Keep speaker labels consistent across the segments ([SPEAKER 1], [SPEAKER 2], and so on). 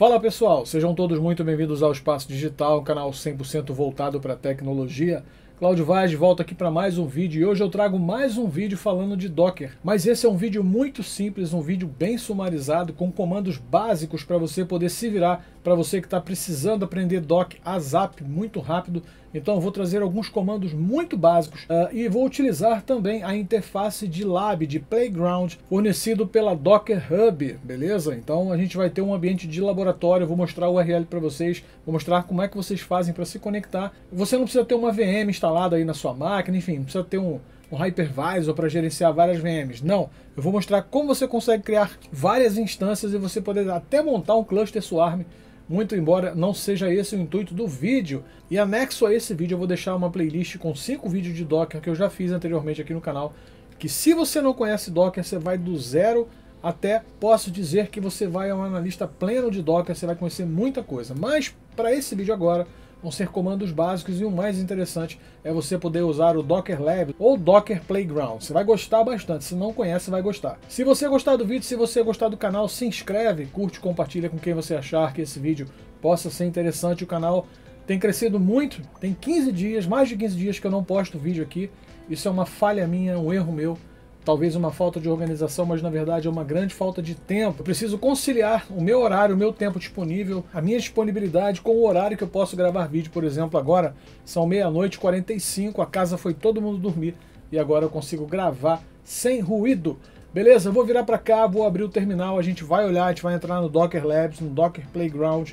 [SPEAKER 1] Fala pessoal, sejam todos muito bem-vindos ao Espaço Digital, um canal 100% voltado para tecnologia. Cláudio Vaz de volta aqui para mais um vídeo e hoje eu trago mais um vídeo falando de Docker. Mas esse é um vídeo muito simples, um vídeo bem sumarizado, com comandos básicos para você poder se virar, para você que está precisando aprender Docker a zap muito rápido. Então eu vou trazer alguns comandos muito básicos e vou utilizar também a interface de Lab, de Playground, fornecido pela Docker Hub, beleza? Então a gente vai ter um ambiente de laboratório, eu vou mostrar o URL para vocês, vou mostrar como é que vocês fazem para se conectar. Você não precisa ter uma VM instalada aí na sua máquina, enfim, não precisa ter um hypervisor para gerenciar várias VMs. Não, eu vou mostrar como você consegue criar várias instâncias e você poder até montar um cluster Swarm, muito embora não seja esse o intuito do vídeo. E anexo a esse vídeo eu vou deixar uma playlist com 5 vídeos de Docker que eu já fiz anteriormente aqui no canal, que se você não conhece Docker, você vai do zero até, posso dizer que você vai a um analista pleno de Docker, você vai conhecer muita coisa. Mas para esse vídeo agora, vão ser comandos básicos e o mais interessante é você poder usar o Docker Lab ou Docker Playground. Você vai gostar bastante, se não conhece vai gostar. Se você gostar do vídeo, se você gostar do canal, se inscreve, curte, compartilha com quem você achar que esse vídeo possa ser interessante. O canal tem crescido muito, tem 15 dias, mais de 15 dias que eu não posto vídeo aqui. Isso é uma falha minha, um erro meu. Talvez uma falta de organização, mas na verdade é uma grande falta de tempo. Eu preciso conciliar o meu horário, o meu tempo disponível, a minha disponibilidade com o horário que eu posso gravar vídeo. Por exemplo, agora são 00:45, a casa foi todo mundo dormir e agora eu consigo gravar sem ruído. Beleza? Eu vou virar para cá, vou abrir o terminal, a gente vai olhar, a gente vai entrar no Docker Labs, no Docker Playground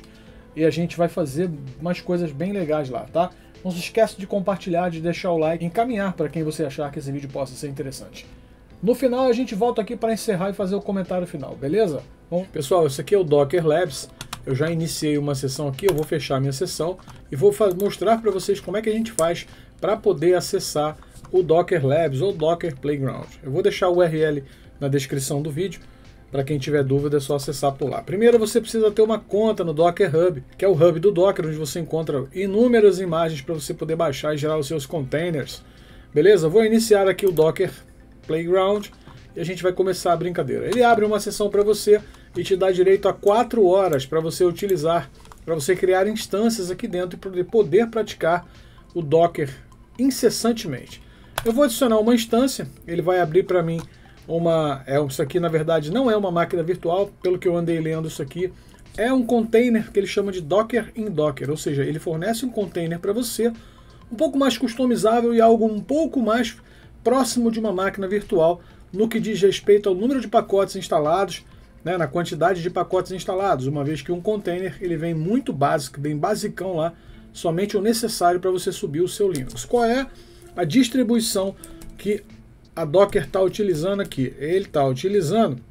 [SPEAKER 1] e a gente vai fazer umas coisas bem legais lá, tá? Não se esqueça de compartilhar, de deixar o like, encaminhar para quem você achar que esse vídeo possa ser interessante. No final a gente volta aqui para encerrar e fazer o comentário final, beleza? Bom, pessoal, esse aqui é o Docker Labs. Eu já iniciei uma sessão aqui, eu vou fechar a minha sessão e vou mostrar para vocês como é que a gente faz para poder acessar o Docker Labs ou Docker Playground. Eu vou deixar o URL na descrição do vídeo, para quem tiver dúvida é só acessar por lá. Primeiro você precisa ter uma conta no Docker Hub, que é o hub do Docker, onde você encontra inúmeras imagens para você poder baixar e gerar os seus containers. Beleza? Vou iniciar aqui o Docker Playground e a gente vai começar a brincadeira. Ele abre uma sessão para você e te dá direito a 4 horas para você utilizar, para você criar instâncias aqui dentro e poder praticar o Docker incessantemente. Eu vou adicionar uma instância, ele vai abrir para mim isso aqui na verdade não é uma máquina virtual, pelo que eu andei lendo isso aqui, é um container que ele chama de Docker in Docker, ou seja, ele fornece um container para você, um pouco mais customizável e algo um pouco mais próximo de uma máquina virtual no que diz respeito ao número de pacotes instalados, né, na quantidade de pacotes instalados, uma vez que um container ele vem muito básico, bem basicão lá, somente o necessário para você subir o seu Linux. Qual é a distribuição que a Docker está utilizando aqui? Ele está utilizando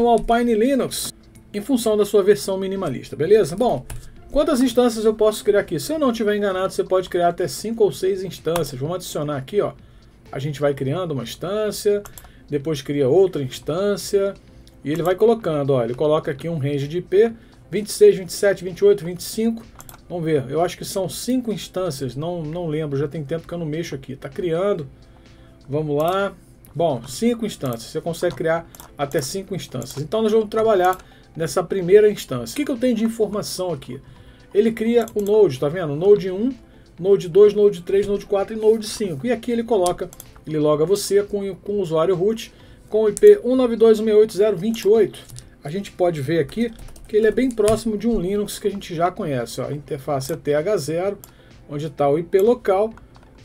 [SPEAKER 1] o Alpine Linux em função da sua versão minimalista, beleza? Bom, quantas instâncias eu posso criar aqui? Se eu não estiver enganado, você pode criar até 5 ou 6 instâncias. Vamos adicionar aqui, ó. A gente vai criando uma instância, depois cria outra instância, e ele vai colocando, ó. Ele coloca aqui um range de IP, 26, 27, 28, 25. Vamos ver, eu acho que são 5 instâncias, não lembro, já tem tempo que eu não mexo aqui. Tá criando, vamos lá. Bom, 5 instâncias, você consegue criar até 5 instâncias. Então nós vamos trabalhar nessa primeira instância. O que eu tenho de informação aqui? Ele cria o Node, tá vendo? Node 1, Node 2, Node 3, Node 4 e Node 5. E aqui ele loga você com o usuário root com o IP 192.168.0.28. A gente pode ver aqui que ele é bem próximo de um Linux que a gente já conhece. Ó. A interface é TH0, onde está o IP local.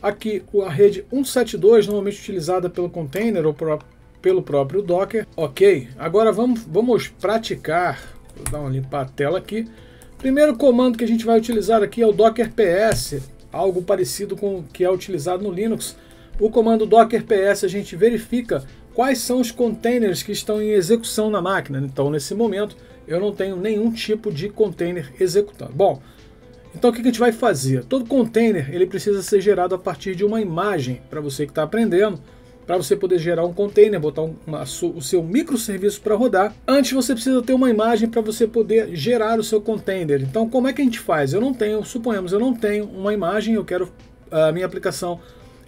[SPEAKER 1] Aqui a rede 172, normalmente utilizada pelo container ou pelo próprio Docker. Ok, agora vamos praticar. Vou dar uma limpar a tela aqui. Primeiro comando que a gente vai utilizar aqui é o Docker PS, algo parecido com o que é utilizado no Linux. O comando Docker PS a gente verifica quais são os containers que estão em execução na máquina. Então nesse momento eu não tenho nenhum tipo de container executando. Bom, então o que a gente vai fazer? Todo container ele precisa ser gerado a partir de uma imagem. Para você que está aprendendo, para você poder gerar um container, botar o seu microserviço para rodar, antes você precisa ter uma imagem para você poder gerar o seu container. Então como é que a gente faz? Suponhamos, eu não tenho uma imagem, a minha aplicação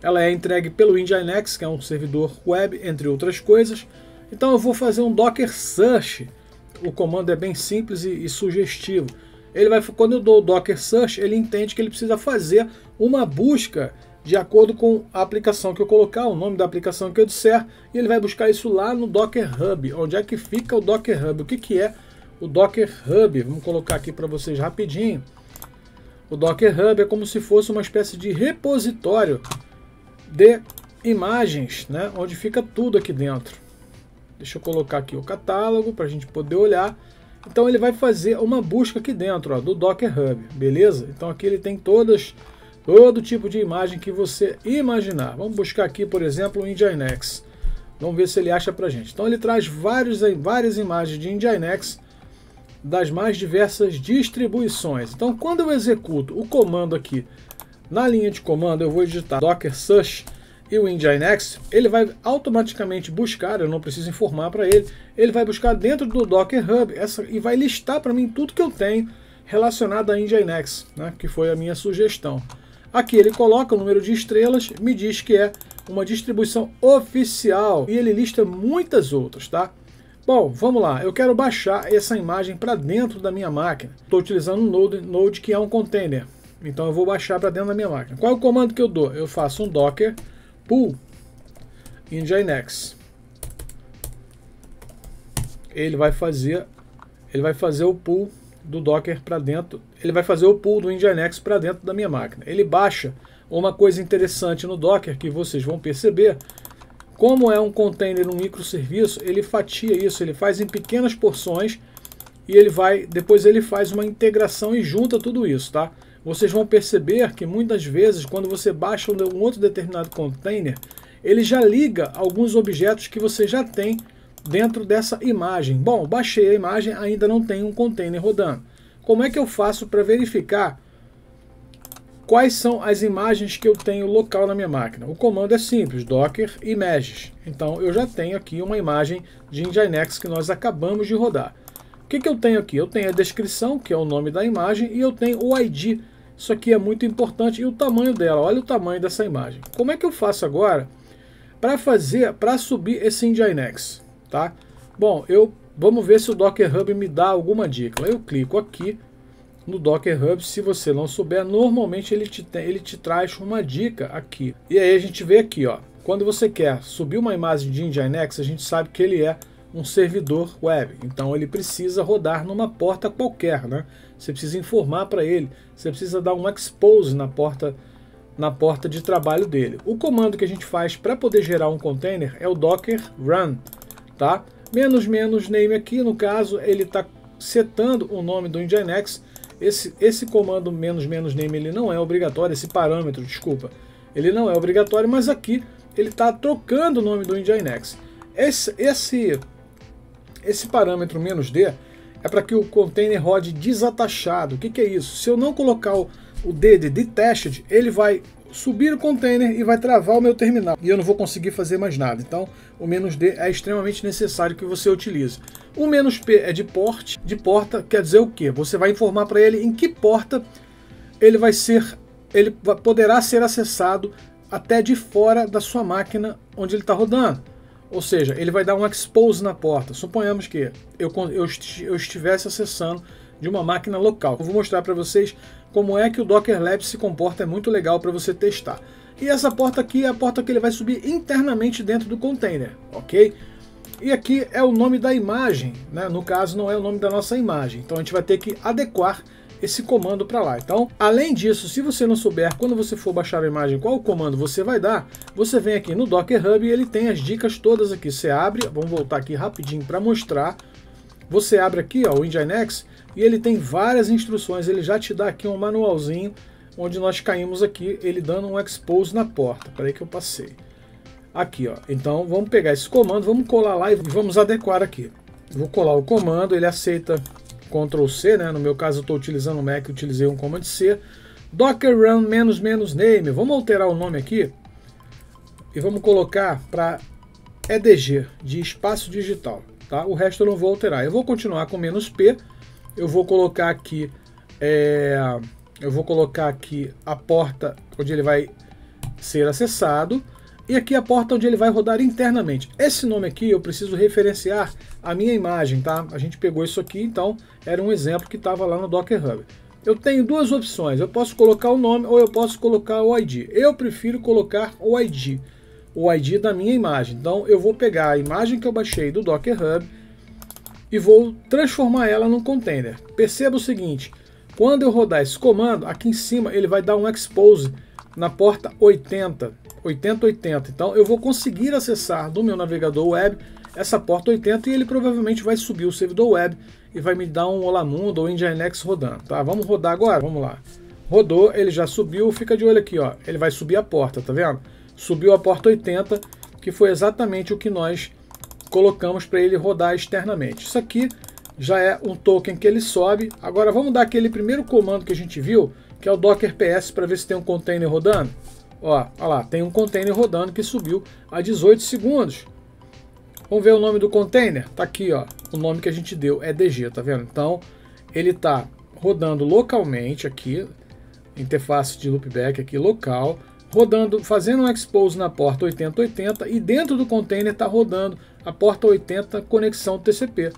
[SPEAKER 1] ela é entregue pelo Nginx, que é um servidor web, entre outras coisas. Então eu vou fazer um Docker Search. O comando é bem simples e sugestivo. Ele vai, quando eu dou o Docker Search, ele entende que ele precisa fazer uma busca de acordo com a aplicação que eu colocar, o nome da aplicação que eu disser, e ele vai buscar isso lá no Docker Hub. Onde é que fica o Docker Hub? O que é o Docker Hub? Vamos colocar aqui para vocês rapidinho. O Docker Hub é como se fosse uma espécie de repositório de imagens, né, onde fica tudo aqui dentro. Deixa eu colocar aqui o catálogo para a gente poder olhar. Então ele vai fazer uma busca aqui dentro, ó, do Docker Hub, beleza? Então aqui ele tem todo tipo de imagem que você imaginar. Vamos buscar aqui, por exemplo, o Nginx. Vamos ver se ele acha para a gente. Então ele traz várias imagens de Nginx das mais diversas distribuições. Então quando eu executo o comando aqui, na linha de comando eu vou digitar Docker Search e o Nginx, ele vai automaticamente buscar, eu não preciso informar para ele, ele vai buscar dentro do Docker Hub e vai listar para mim tudo que eu tenho relacionado a Nginx, né, que foi a minha sugestão. Aqui ele coloca o número de estrelas, me diz que é uma distribuição oficial e ele lista muitas outras, tá? Bom, vamos lá, eu quero baixar essa imagem para dentro da minha máquina. Estou utilizando um Node que é um container, então eu vou baixar para dentro da minha máquina. Qual é o comando que eu dou? Eu faço um Docker pull Nginx. Ele vai fazer o pull do Docker para dentro, ele vai fazer o pull do Nginx para dentro da minha máquina. Ele baixa uma coisa interessante no Docker que vocês vão perceber. Como é um container, um microserviço, ele fatia isso, ele faz em pequenas porções e depois ele faz uma integração e junta tudo isso, tá? Vocês vão perceber que muitas vezes quando você baixa um outro determinado container, ele já liga alguns objetos que você já tem dentro dessa imagem. Bom, baixei a imagem, ainda não tem um container rodando. Como é que eu faço para verificar quais são as imagens que eu tenho local na minha máquina? O comando é simples, Docker Images. Então eu já tenho aqui uma imagem de Nginx que nós acabamos de rodar. O que eu tenho aqui? Eu tenho a descrição, que é o nome da imagem, e eu tenho o ID. Isso aqui é muito importante, e o tamanho dela. Olha o tamanho dessa imagem. Como é que eu faço agora para subir esse Nginx? Tá? Bom, vamos ver se o Docker Hub me dá alguma dica. Eu clico aqui no Docker Hub. Se você não souber, normalmente ele te traz uma dica aqui. E aí a gente vê aqui, ó, quando você quer subir uma imagem de Nginx, a gente sabe que ele é um servidor web, então ele precisa rodar numa porta qualquer, né? Você precisa informar para ele, você precisa dar um expose na porta de trabalho dele. O comando que a gente faz para poder gerar um container é o docker run, tá? -- name aqui, no caso, ele está setando o nome do Nginx. Esse comando -- name ele não é obrigatório, esse parâmetro, desculpa, ele não é obrigatório, mas aqui ele está trocando o nome do Nginx. Esse parâmetro "-d" é para que o container rode desatachado. O que é isso? Se eu não colocar o D de detached, ele vai subir o container e vai travar o meu terminal. E eu não vou conseguir fazer mais nada. Então o "-d" é extremamente necessário que você utilize. O "-p" é de porta, quer dizer o quê? Você vai informar para ele em que porta ele poderá ser acessado até de fora da sua máquina onde ele está rodando. Ou seja, ele vai dar um expose na porta. Suponhamos que eu estivesse acessando de uma máquina local. Eu vou mostrar para vocês como é que o Docker Lab se comporta, é muito legal para você testar. E essa porta aqui é a porta que ele vai subir internamente dentro do container, ok? E aqui é o nome da imagem, né? No caso não é o nome da nossa imagem, então a gente vai ter que adequar esse comando para lá. Então, além disso, se você não souber, quando você for baixar a imagem, qual comando você vai dar, você vem aqui no Docker Hub e ele tem as dicas todas aqui. Você abre, vamos voltar aqui rapidinho para mostrar. Você abre aqui, ó, o Nginx, e ele tem várias instruções. Ele já te dá aqui um manualzinho, onde nós caímos aqui, ele dando um expose na porta. Peraí que eu passei. Aqui, ó. Então, vamos pegar esse comando, vamos colar lá e vamos adequar aqui. Vou colar o comando, ele aceita Ctrl C, né? No meu caso eu estou utilizando o Mac, utilizei um Command C. Docker run -- name. Vamos alterar o nome aqui e vamos colocar para EDG, de espaço digital, tá? O resto eu não vou alterar. Eu vou continuar com "-p. Eu vou colocar aqui a porta onde ele vai ser acessado E aqui a porta onde ele vai rodar internamente. Esse nome aqui eu preciso referenciar a minha imagem, tá? A gente pegou isso aqui, então era um exemplo que estava lá no Docker Hub. Eu tenho duas opções, eu posso colocar o nome ou eu posso colocar o ID. Eu prefiro colocar o ID da minha imagem. Então eu vou pegar a imagem que eu baixei do Docker Hub e vou transformar ela num container. Perceba o seguinte, quando eu rodar esse comando, aqui em cima ele vai dar um expose na porta 80. Então eu vou conseguir acessar do meu navegador web essa porta 80 e ele provavelmente vai subir o servidor web e vai me dar um Olá Mundo ou Nginx rodando, tá? Vamos rodar agora? Vamos lá. Rodou, ele já subiu, fica de olho aqui, ó. Ele vai subir a porta, tá vendo? Subiu a porta 80, que foi exatamente o que nós colocamos para ele rodar externamente. Isso aqui já é um token que ele sobe. Agora vamos dar aquele primeiro comando que a gente viu, que é o Docker PS, para ver se tem um container rodando. Ó, olha lá, tem um container rodando que subiu a 18 segundos. Vamos ver o nome do container? Tá aqui, ó. O nome que a gente deu é DG, tá vendo? Então, ele tá rodando localmente aqui, interface de loopback aqui local, rodando, fazendo um expose na porta 8080 e dentro do container tá rodando a porta 80 conexão TCP.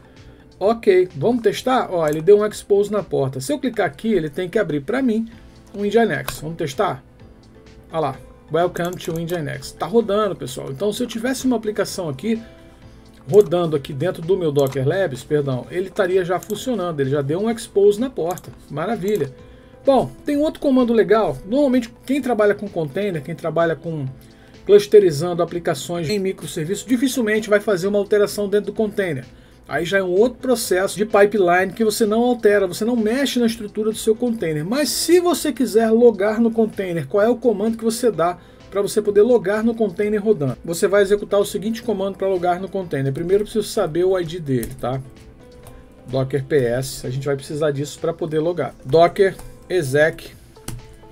[SPEAKER 1] Ok, vamos testar? Ó, ele deu um expose na porta. Se eu clicar aqui, ele tem que abrir para mim um Nginx. Vamos testar? Olha lá, Welcome to Nginx. Tá rodando, pessoal. Então, se eu tivesse uma aplicação aqui rodando aqui dentro do meu Docker Labs, perdão, ele estaria já funcionando, ele já deu um expose na porta. Maravilha. Bom, tem outro comando legal. Normalmente quem trabalha com container, quem trabalha com clusterizando aplicações em microserviços, dificilmente vai fazer uma alteração dentro do container. Aí já é um outro processo de pipeline que você não altera, você não mexe na estrutura do seu container. Mas se você quiser logar no container, qual é o comando que você dá para você poder logar no container rodando? Você vai executar o seguinte comando para logar no container. Primeiro eu preciso saber o ID dele, tá? Docker PS, a gente vai precisar disso para poder logar. Docker exec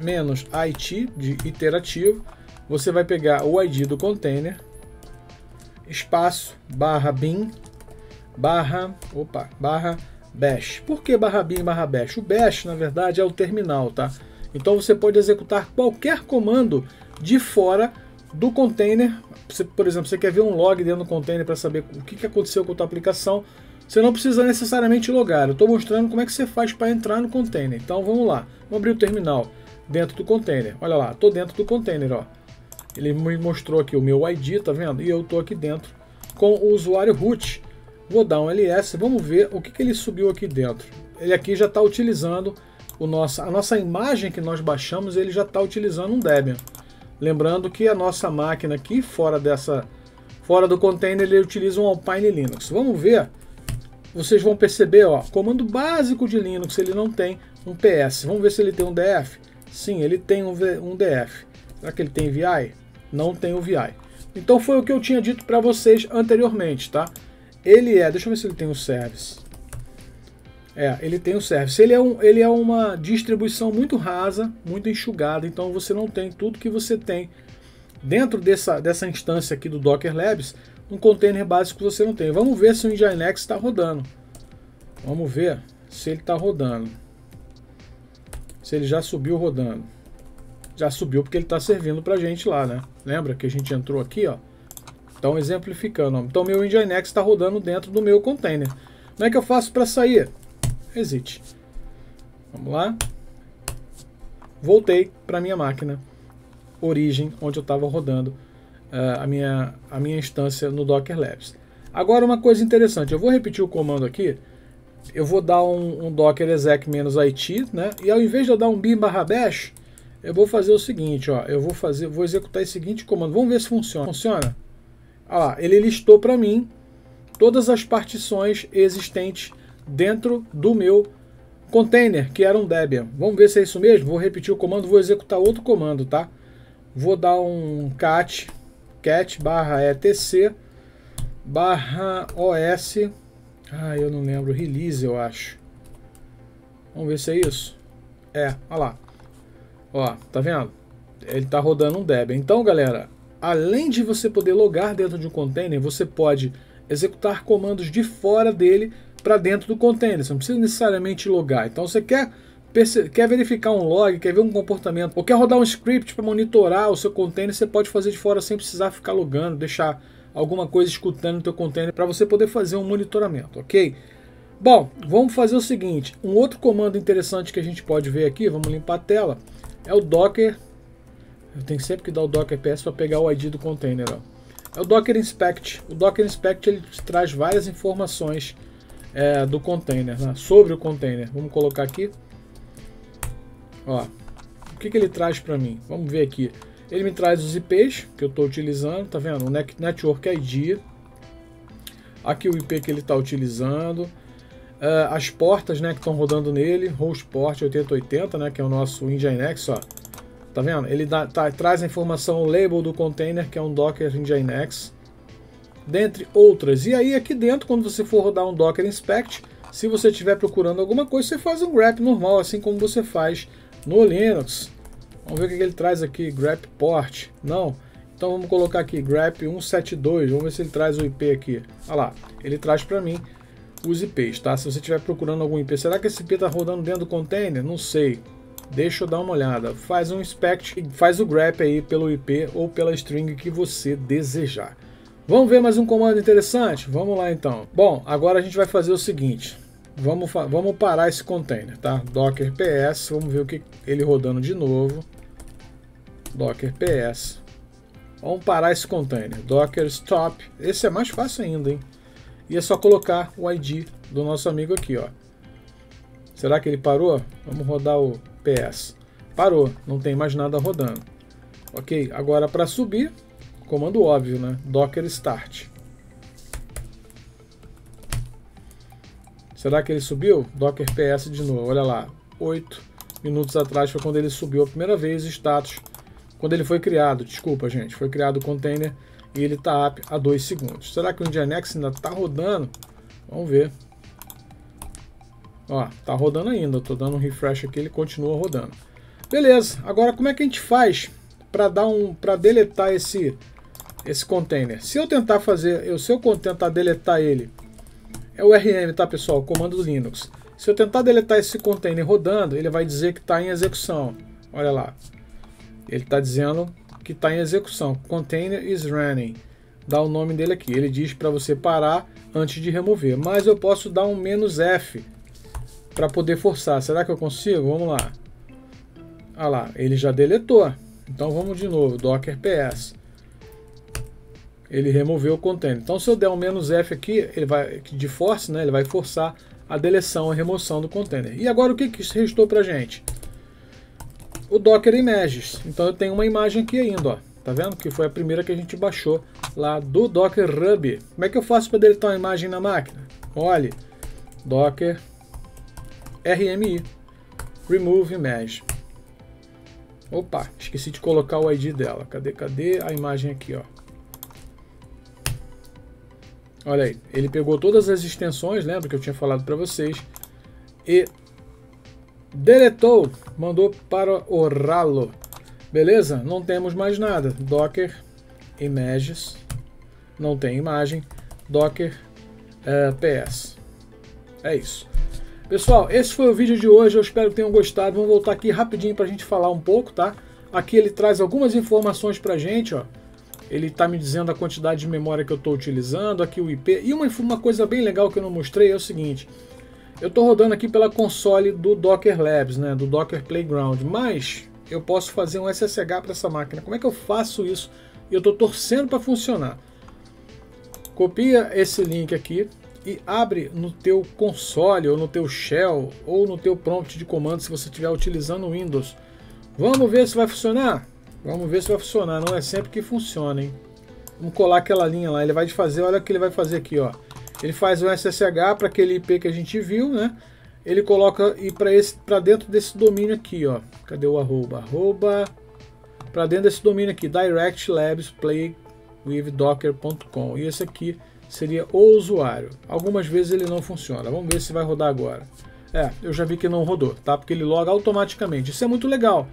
[SPEAKER 1] -it de iterativo. Você vai pegar o ID do container, espaço, /bin, barra bash. Por que /bin /bash? O bash, na verdade, é o terminal, tá? Então você pode executar qualquer comando de fora do container. Por exemplo, você quer ver um log dentro do container para saber o que aconteceu com a tua aplicação. Você não precisa necessariamente logar. Eu estou mostrando como é que você faz para entrar no container. Então vamos lá. Vamos abrir o terminal dentro do container. Olha lá, estou dentro do container, ó. Ele me mostrou aqui o meu ID, tá vendo? E eu estou aqui dentro com o usuário root. Vou dar um ls, vamos ver o que ele subiu aqui dentro. Ele aqui já está utilizando a nossa imagem que nós baixamos, ele já está utilizando um Debian. Lembrando que a nossa máquina aqui, fora do container, ele utiliza um Alpine Linux. Vamos ver, vocês vão perceber, ó, comando básico de Linux, ele não tem um PS. Vamos ver se ele tem um DF. Sim, ele tem um DF. Será que ele tem VI? Não tem o VI. Então foi o que eu tinha dito para vocês anteriormente, tá? Deixa eu ver se ele tem o service. Ele tem o service. Ele é uma distribuição muito rasa, muito enxugada, então você não tem tudo que você tem dentro dessa instância aqui do Docker Labs, um container básico que você não tem. Vamos ver se o Nginx está rodando. Vamos ver se ele está rodando. Se ele já subiu rodando. Já subiu porque ele está servindo para a gente lá, né? Lembra que a gente entrou aqui, ó? Então, exemplificando. Então, meu Nginx está rodando dentro do meu container. Como é que eu faço para sair? Exit. Vamos lá. Voltei para a minha máquina origem, onde eu estava rodando a minha instância no Docker Labs. Agora, uma coisa interessante. Eu vou repetir o comando aqui. Eu vou dar um docker exec -it, né? E ao invés de eu dar um bin /bash, eu vou fazer o seguinte, ó. Eu vou executar esse seguinte comando. Vamos ver se funciona. Funciona? Olha lá, ele listou para mim todas as partições existentes dentro do meu container, que era um Debian. Vamos ver se é isso mesmo? Vou repetir o comando, vou executar outro comando, tá? Vou dar um cat /etc /os, eu não lembro, release eu acho. Vamos ver se é isso. Olha lá. Ó, tá vendo? Ele tá rodando um Debian. Então, galera, além de você poder logar dentro de um container, você pode executar comandos de fora dele para dentro do container. Você não precisa necessariamente logar. Então você quer quer verificar um log, quer ver um comportamento, ou quer rodar um script para monitorar o seu container, você pode fazer de fora sem precisar ficar logando, deixar alguma coisa escutando no teu container para você poder fazer um monitoramento, ok? Bom, vamos fazer o seguinte, um outro comando interessante que a gente pode ver aqui, vamos limpar a tela, é o Docker. Eu tenho sempre que dar o Docker PS para pegar o ID do container, ó. É o Docker Inspect. O Docker Inspect ele traz várias informações do container, né? Sobre o container. Vamos colocar aqui. Ó, o que ele traz para mim? Vamos ver aqui. Ele me traz os IPs que eu estou utilizando, tá vendo? O Network ID. Aqui o IP que ele está utilizando. As portas, né, que estão rodando nele. Host port 8080, né, que é o nosso Nginx, ó. Tá vendo? Ele traz a informação, o label do container, que é um Docker Nginx, dentre outras. E aí aqui dentro, quando você for rodar um Docker Inspect, se você estiver procurando alguma coisa, você faz um grep normal, assim como você faz no Linux. Vamos ver o que ele traz aqui, grep port. Não. Então vamos colocar aqui grep 172, vamos ver se ele traz o IP aqui. Olha lá, ele traz para mim os IPs, tá? Se você estiver procurando algum IP, será que esse IP está rodando dentro do container? Não sei. Deixa eu dar uma olhada, faz um inspect, faz o grep aí pelo IP ou pela string que você desejar. Vamos ver mais um comando interessante? Vamos lá então. Bom, agora a gente vai fazer o seguinte, vamos parar esse container, tá? Docker PS, vamos ver o que ele rodando de novo. Docker PS. Vamos parar esse container, Docker Stop. Esse é mais fácil ainda, hein? E é só colocar o ID do nosso amigo aqui, ó. Será que ele parou? Vamos rodar o PS. Parou, não tem mais nada rodando. Ok, agora para subir, comando óbvio, né? Docker Start. Será que ele subiu? Docker PS de novo, olha lá. 8 minutos atrás foi quando ele subiu a primeira vez o status. Quando ele foi criado, desculpa gente, foi criado o container e ele está up a 2 segundos. Será que o Nginx ainda está rodando? Vamos ver. Ó, tá rodando ainda, eu tô dando um refresh aqui, ele continua rodando. Beleza, agora como é que a gente faz para deletar esse container? Se eu tentar tentar deletar ele, é o RM, tá pessoal, o comando do Linux. Se eu tentar deletar esse container rodando, ele vai dizer que está em execução. Olha lá, ele está dizendo que está em execução. Container is running. Dá o nome dele aqui. Ele diz para você parar antes de remover, mas eu posso dar um "-f" para poder forçar. Será que eu consigo? Vamos lá. Ah lá, ele já deletou. Então vamos de novo, Docker PS. Ele removeu o container. Então se eu der um "-f" aqui, ele vai de force, né? Ele vai forçar a deleção, a remoção do container. E agora o que restou pra gente? O Docker Images. Então eu tenho uma imagem aqui ainda, ó. Tá vendo? Que foi a primeira que a gente baixou lá do Docker Hub. Como é que eu faço para deletar uma imagem na máquina? Olha, Docker RMI, Remove Image. Opa, esqueci de colocar o ID dela. Cadê a imagem aqui, ó? Olha aí, ele pegou todas as extensões, lembra que eu tinha falado para vocês, e deletou, mandou para o ralo. Beleza? Não temos mais nada. Docker Images, não tem imagem. Docker PS. É isso. Pessoal, esse foi o vídeo de hoje, eu espero que tenham gostado. Vamos voltar aqui rapidinho para a gente falar um pouco, tá? Aqui ele traz algumas informações para a gente, ó. Ele está me dizendo a quantidade de memória que eu estou utilizando, aqui o IP. E uma coisa bem legal que eu não mostrei é o seguinte. Eu estou rodando aqui pela console do Docker Labs, né, do Docker Playground, mas eu posso fazer um SSH para essa máquina. Como é que eu faço isso? Eu estou torcendo para funcionar. Copia esse link aqui e abre no teu console, ou no teu shell, ou no teu prompt de comando se você estiver utilizando o Windows. Vamos ver se vai funcionar? Vamos ver se vai funcionar, não é sempre que funciona, hein? Vamos colar aquela linha lá, ele vai fazer, olha o que ele vai fazer aqui, ó. Ele faz um SSH para aquele IP que a gente viu, né? Ele coloca e para dentro desse domínio aqui, ó. Cadê o arroba? Para dentro desse domínio aqui, directlabsplaywithdocker.com. E esse aqui seria o usuário. Algumas vezes ele não funciona. Vamos ver se vai rodar agora. Eu já vi que não rodou, tá? Porque ele loga automaticamente. Isso é muito legal.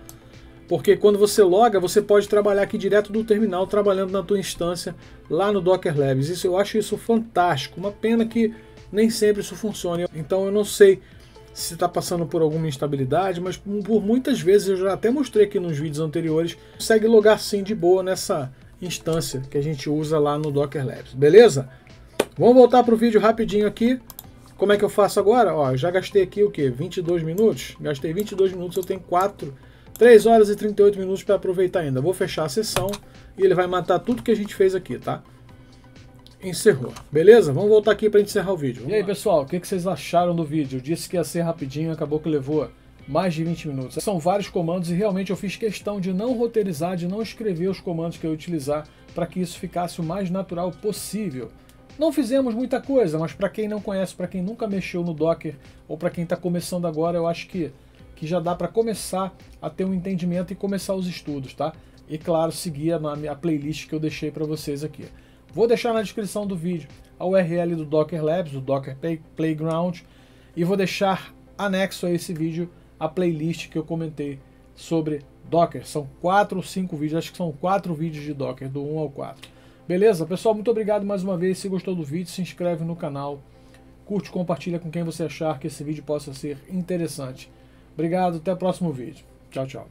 [SPEAKER 1] Porque quando você loga, você pode trabalhar aqui direto do terminal, trabalhando na tua instância lá no Docker Labs. Eu acho isso fantástico. Uma pena que nem sempre isso funcione. Então eu não sei se está passando por alguma instabilidade, mas por muitas vezes, eu já até mostrei aqui nos vídeos anteriores, consegue logar sim de boa nessa instância que a gente usa lá no Docker Labs, beleza? Vamos voltar para o vídeo rapidinho aqui. Como é que eu faço agora? Ó, eu já gastei aqui o quê? 22 minutos? Gastei 22 minutos, eu tenho 3 horas e 38 minutos para aproveitar ainda. Vou fechar a sessão e ele vai matar tudo que a gente fez aqui, tá? Encerrou. Beleza? Vamos voltar aqui para encerrar o vídeo. Vamos lá. Pessoal, o que vocês acharam do vídeo? Eu disse que ia ser rapidinho, acabou que levou mais de 20 minutos. São vários comandos e realmente eu fiz questão de não roteirizar, de não escrever os comandos que eu ia utilizar para que isso ficasse o mais natural possível. Não fizemos muita coisa, mas para quem não conhece, para quem nunca mexeu no Docker ou para quem está começando agora, eu acho que já dá para começar a ter um entendimento e começar os estudos, tá? E claro, seguir a playlist que eu deixei para vocês aqui. Vou deixar na descrição do vídeo a URL do Docker Labs, do Docker Playground, e vou deixar anexo a esse vídeo a playlist que eu comentei sobre Docker. São 4 ou 5 vídeos, acho que são 4 vídeos de Docker, do 1 ao 4. Beleza? Pessoal, muito obrigado mais uma vez. Se gostou do vídeo, se inscreve no canal, curte, compartilha com quem você achar que esse vídeo possa ser interessante. Obrigado, até o próximo vídeo. Tchau, tchau.